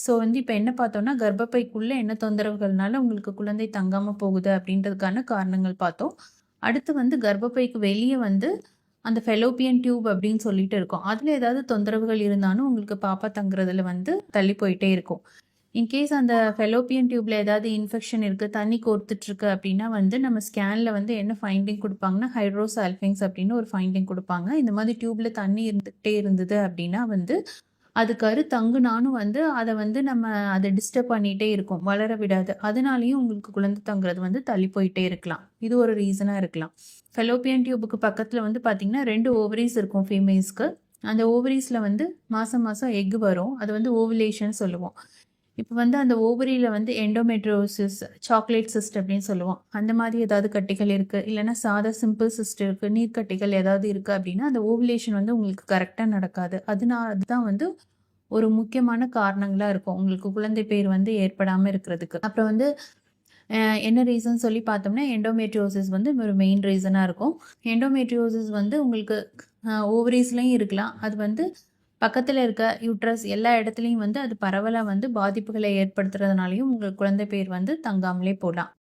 So வந்து இப்போ என்ன பார்த்தோம்னா, கர்ப்பப்பைக்குள்ள என்ன தொந்தரவுகள்னால உங்களுக்கு குழந்தை தங்காம போகுது அப்படின்றதுக்கான காரணங்கள் பார்த்தோம். அடுத்து வந்து கர்ப்பப்பைக்கு வெளிய வந்து அந்த ஃபெலோப்பியன் டியூப் அப்படின்னு சொல்லிட்டு இருக்கும். அதுல ஏதாவது தொந்தரவுகள் இருந்தாலும் உங்களுக்கு பாப்பா தங்குறதுல வந்து தள்ளி போயிட்டே இருக்கும். இன்கேஸ் அந்த ஃபெலோப்பியன் டியூப்ல ஏதாவது இன்ஃபெக்ஷன் இருக்கு, தண்ணி கோர்த்துட்ருக்கு அப்படின்னா வந்து நம்ம ஸ்கேன்ல வந்து என்ன ஃபைண்டிங் குடுப்பாங்கன்னா, ஹைட்ரோசால்ஃபிங்ஸ் அப்படின்னு ஒரு ஃபைண்டிங் குடுப்பாங்க. இந்த மாதிரி டியூப்ல தண்ணி இருந்துகிட்டே இருந்தது அப்படின்னா வந்து, அது கரு தங்குனாலும் வந்து அத வந்து நம்ம அத டிஸ்டர்ப் பண்ணிட்டே இருக்கும். வளர விடாது. அதனாலேயும் உங்களுக்கு குழந்தை தங்குறது வந்து தள்ளி போயிட்டே இருக்கலாம். இது ஒரு ரீசனா இருக்கலாம். ஃபெலோப்பியன் டியூபுக்கு பக்கத்துல வந்து பார்த்தீங்கன்னா, 2 ஓவரீஸ் இருக்கும் ஃபீமேல்ஸ்க்கு. அந்த ஓவரீஸ்ல வந்து மாசம் மாசம் எக் வரும். அது வந்து ஓவுலேஷன் சொல்லுவோம். இப்ப வந்து அந்த ஓவரியில வந்து எண்டோமெட்ரியோசிஸ், சாக்லேட் சிஸ்ட் அப்படின்னு சொல்லுவோம். அந்த மாதிரி ஏதாவது கட்டிகள் இருக்கு. இல்லன்னா சாதா சிம்பிள் சிஸ்ட் இருக்கு. நீர்க்கட்டிகள் ஏதாவது இருக்கு அப்படின்னா, அந்த ஓவுலேஷன் வந்து உங்களுக்கு கரெக்ட்டா நடக்காது. அதுதான் வந்து ஒரு முக்கியமான காரணங்களா இருக்கும். உங்களுக்கு குழந்தை பேர் வந்து ஏற்படாம இருக்கிறதுக்கு. அப்புறம் வந்து என்ன ரீசன் சொல்லி பார்த்தோம்னா, எண்டோமெட்ரியோசிஸ் வந்து ஒரு மெயின் ரீசனா இருக்கும். எண்டோமெட்ரியோசிஸ் வந்து உங்களுக்கு ஓவரீஸ்லயும் இருக்கலாம். அது வந்து பக்கத்துல இருக்க யூட்ரஸ் எல்லா இடத்துலயும் வந்து அது பரவலா வந்து பாதிப்புகளை ஏற்படுத்துறதுனாலயும் உங்க குழந்தை பேர் வந்து தங்காமலே போலாம்.